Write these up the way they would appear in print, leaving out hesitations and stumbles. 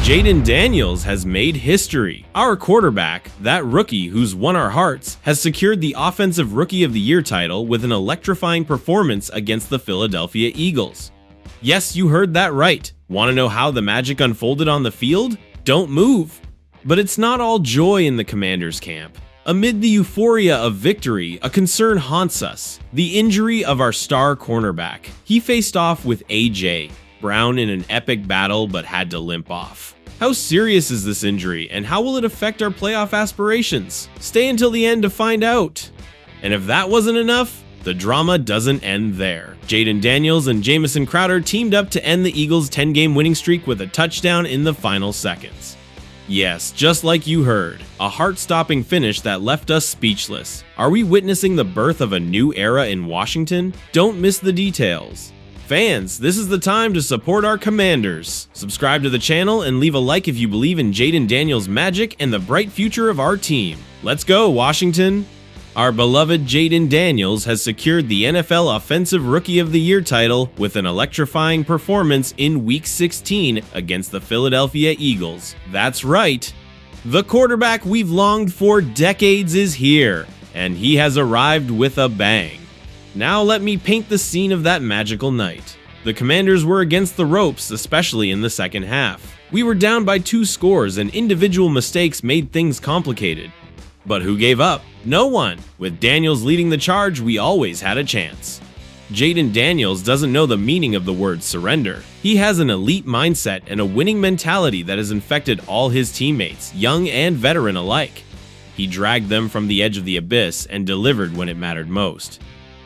Jaden Daniels has made history. Our quarterback, that rookie who's won our hearts, has secured the Offensive Rookie of the Year title with an electrifying performance against the Philadelphia Eagles. Yes, you heard that right. Want to know how the magic unfolded on the field? Don't move. But it's not all joy in the Commanders' camp. Amid the euphoria of victory, a concern haunts us: the injury of our star cornerback. He faced off with A.J. Brown in an epic battle but had to limp off. How serious is this injury, and how will it affect our playoff aspirations? Stay until the end to find out. And if that wasn't enough, the drama doesn't end there. Jaden Daniels and Jamison Crowder teamed up to end the Eagles' 10-game winning streak with a touchdown in the final seconds. Yes, just like you heard, a heart-stopping finish that left us speechless. Are we witnessing the birth of a new era in Washington? Don't miss the details. Fans, this is the time to support our Commanders. Subscribe to the channel and leave a like if you believe in Jaden Daniels' magic and the bright future of our team. Let's go, Washington! Our beloved Jaden Daniels has secured the NFL Offensive Rookie of the Year title with an electrifying performance in Week 16 against the Philadelphia Eagles. That's right, the quarterback we've longed for decades is here, and he has arrived with a bang. Now let me paint the scene of that magical night. The Commanders were against the ropes, especially in the second half. We were down by 2 scores and individual mistakes made things complicated. But who gave up? No one. With Daniels leading the charge, we always had a chance. Jaden Daniels doesn't know the meaning of the word surrender. He has an elite mindset and a winning mentality that has infected all his teammates, young and veteran alike. He dragged them from the edge of the abyss and delivered when it mattered most.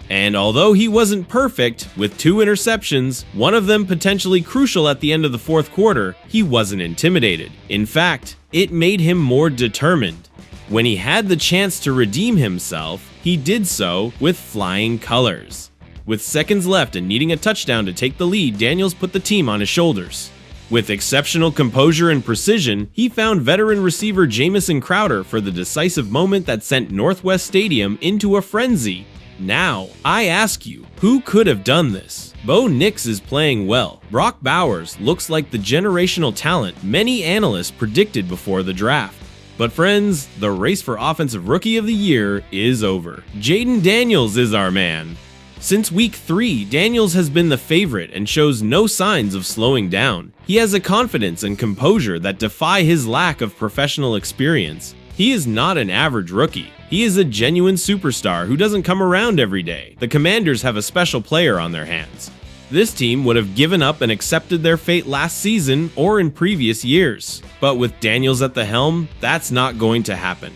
And although he wasn't perfect, with 2 interceptions, one of them potentially crucial at the end of the fourth quarter, he wasn't intimidated. In fact, it made him more determined. When he had the chance to redeem himself, he did so with flying colors. With seconds left and needing a touchdown to take the lead, Daniels put the team on his shoulders. With exceptional composure and precision, he found veteran receiver Jamison Crowder for the decisive moment that sent Northwest Stadium into a frenzy. Now, I ask you, who could have done this? Bo Nix is playing well. Brock Bowers looks like the generational talent many analysts predicted before the draft. But friends, the race for Offensive Rookie of the Year is over. Jaden Daniels is our man. Since Week 3, Daniels has been the favorite and shows no signs of slowing down. He has a confidence and composure that defy his lack of professional experience. He is not an average rookie. He is a genuine superstar who doesn't come around every day. The Commanders have a special player on their hands. This team would have given up and accepted their fate last season or in previous years. But with Daniels at the helm, that's not going to happen.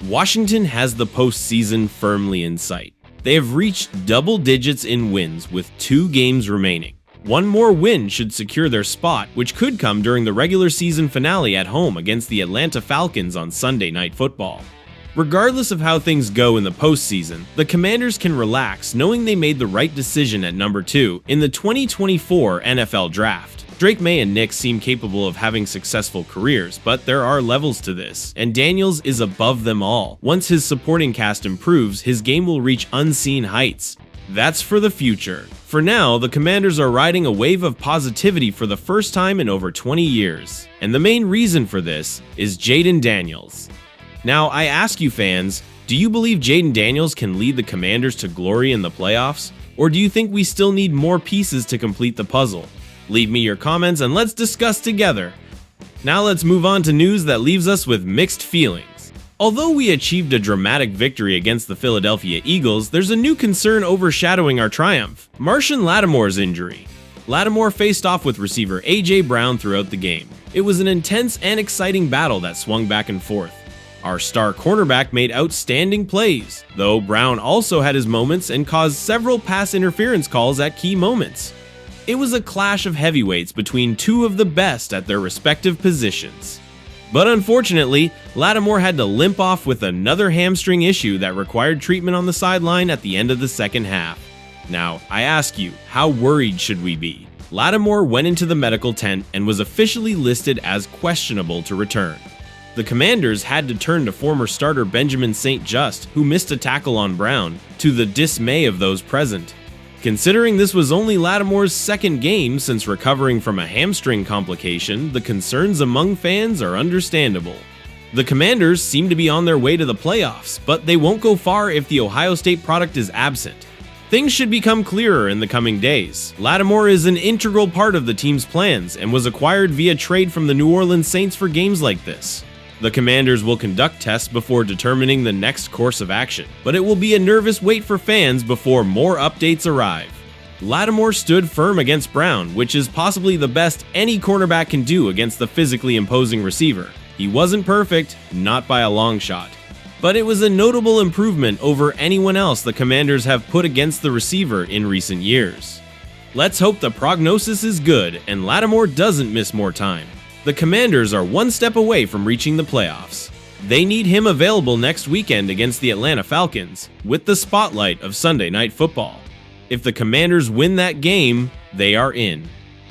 Washington has the postseason firmly in sight. They have reached double digits in wins with 2 games remaining. One more win should secure their spot, which could come during the regular season finale at home against the Atlanta Falcons on Sunday Night Football. Regardless of how things go in the postseason, the Commanders can relax knowing they made the right decision at number 2 in the 2024 NFL Draft. Drake May and Nix seem capable of having successful careers, but there are levels to this, and Daniels is above them all. Once his supporting cast improves, his game will reach unseen heights. That's for the future. For now, the Commanders are riding a wave of positivity for the first time in over 20 years. And the main reason for this is Jaden Daniels. Now, I ask you fans, do you believe Jaden Daniels can lead the Commanders to glory in the playoffs? Or do you think we still need more pieces to complete the puzzle? Leave me your comments and let's discuss together. Now let's move on to news that leaves us with mixed feelings. Although we achieved a dramatic victory against the Philadelphia Eagles, there's a new concern overshadowing our triumph: Marshon Latimore's injury. Latimore faced off with receiver A.J. Brown throughout the game. It was an intense and exciting battle that swung back and forth. Our star cornerback made outstanding plays, though Brown also had his moments and caused several pass interference calls at key moments. It was a clash of heavyweights between 2 of the best at their respective positions. But unfortunately, Latimore had to limp off with another hamstring issue that required treatment on the sideline at the end of the second half. Now, I ask you, how worried should we be? Latimore went into the medical tent and was officially listed as questionable to return. The Commanders had to turn to former starter Benjamin St. Just, who missed a tackle on Brown, to the dismay of those present. Considering this was only Latimore's second game since recovering from a hamstring complication, the concerns among fans are understandable. The Commanders seem to be on their way to the playoffs, but they won't go far if the Ohio State product is absent. Things should become clearer in the coming days. Latimore is an integral part of the team's plans and was acquired via trade from the New Orleans Saints for games like this. The Commanders will conduct tests before determining the next course of action, but it will be a nervous wait for fans before more updates arrive. Latimore stood firm against Brown, which is possibly the best any cornerback can do against the physically imposing receiver. He wasn't perfect, not by a long shot, but it was a notable improvement over anyone else the Commanders have put against the receiver in recent years. Let's hope the prognosis is good and Latimore doesn't miss more time. The Commanders are one step away from reaching the playoffs. They need him available next weekend against the Atlanta Falcons, with the spotlight of Sunday Night Football. If the Commanders win that game, they are in.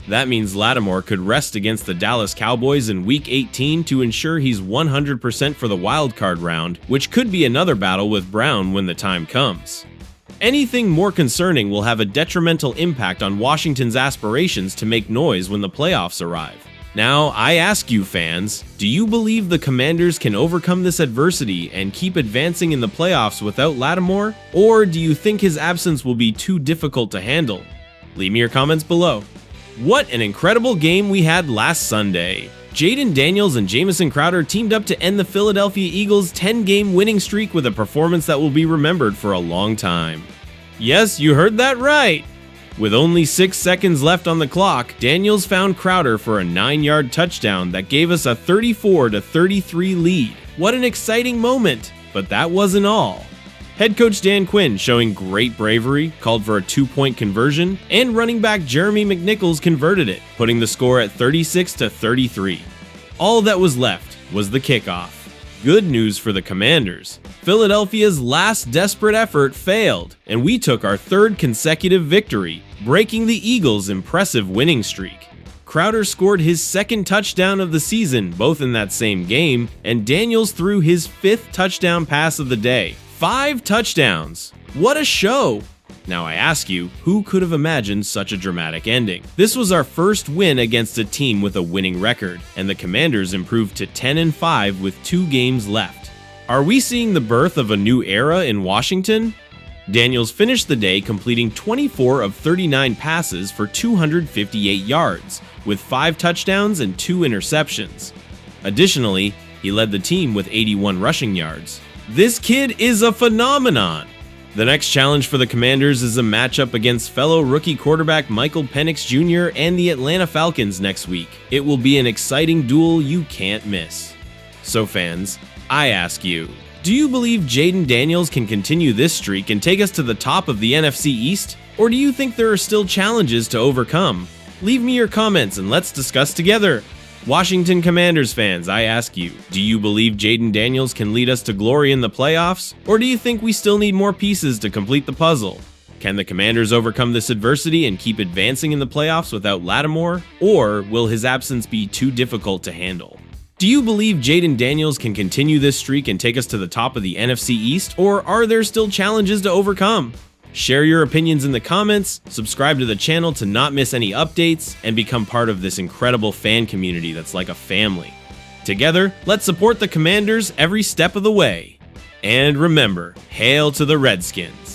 That means Latimore could rest against the Dallas Cowboys in Week 18 to ensure he's 100% for the wildcard round, which could be another battle with Brown when the time comes. Anything more concerning will have a detrimental impact on Washington's aspirations to make noise when the playoffs arrive. Now, I ask you fans, do you believe the Commanders can overcome this adversity and keep advancing in the playoffs without Latimore? Or do you think his absence will be too difficult to handle? Leave me your comments below. What an incredible game we had last Sunday. Jayden Daniels and Jamison Crowder teamed up to end the Philadelphia Eagles' 10-game winning streak with a performance that will be remembered for a long time. Yes, you heard that right! With only 6 seconds left on the clock, Daniels found Crowder for a 9-yard touchdown that gave us a 34-33 lead. What an exciting moment! But that wasn't all. Head coach Dan Quinn, showing great bravery, called for a 2-point conversion, and running back Jeremy McNichols converted it, putting the score at 36-33. All that was left was the kickoff. Good news for the Commanders. Philadelphia's last desperate effort failed, and we took our third consecutive victory, breaking the Eagles' impressive winning streak. Crowder scored his second touchdown of the season, both in that same game, and Daniels threw his 5th touchdown pass of the day. 5 touchdowns! What a show! Now I ask you, who could have imagined such a dramatic ending? This was our first win against a team with a winning record, and the Commanders improved to 10-5 with 2 games left. Are we seeing the birth of a new era in Washington? Daniels finished the day completing 24 of 39 passes for 258 yards, with 5 touchdowns and 2 interceptions. Additionally, he led the team with 81 rushing yards. This kid is a phenomenon! The next challenge for the Commanders is a matchup against fellow rookie quarterback Michael Penix Jr. and the Atlanta Falcons next week. It will be an exciting duel you can't miss. So fans, I ask you, do you believe Jayden Daniels can continue this streak and take us to the top of the NFC East? Or do you think there are still challenges to overcome? Leave me your comments and let's discuss together. Washington Commanders fans, I ask you, do you believe Jayden Daniels can lead us to glory in the playoffs? Or do you think we still need more pieces to complete the puzzle? Can the Commanders overcome this adversity and keep advancing in the playoffs without Latimore? Or will his absence be too difficult to handle? Do you believe Jayden Daniels can continue this streak and take us to the top of the NFC East? Or are there still challenges to overcome? Share your opinions in the comments, subscribe to the channel to not miss any updates, and become part of this incredible fan community that's like a family. Together, let's support the Commanders every step of the way. And remember, hail to the Redskins!